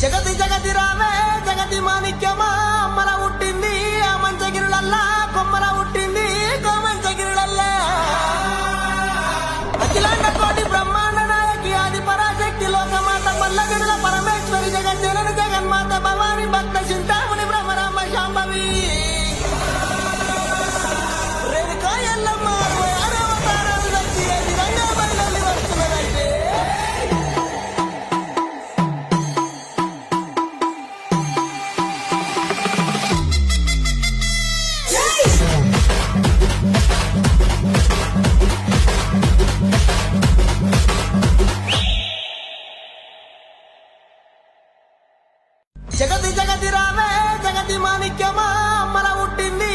జగతి జగతి రావే జగతి మాణిక్యమా అమ్మల పుట్టింది ఆ మంచగిరులల్లా కొమ్మల పుట్టింది కోమంచగిరులల్లా అఖిలాండ కోటి బ్రహ్మాండ నాయకి ఆది పరాశక్తి లోకమాత పల్లగిరుల పరమేశ్వరి జగజ్జనని జగన్మాత భవాని భక్త చింతామణి బ్రహ్మరామ శాంభవి రేణుకా ఎల్లమ్మ 66 అవతారాలు వచ్చి ఏ విధంగా బయలుదేరి వస్తున్నదంటే జగతి జగతి రావే జగతి మాణిక్యమా అమ్మల పుట్టింది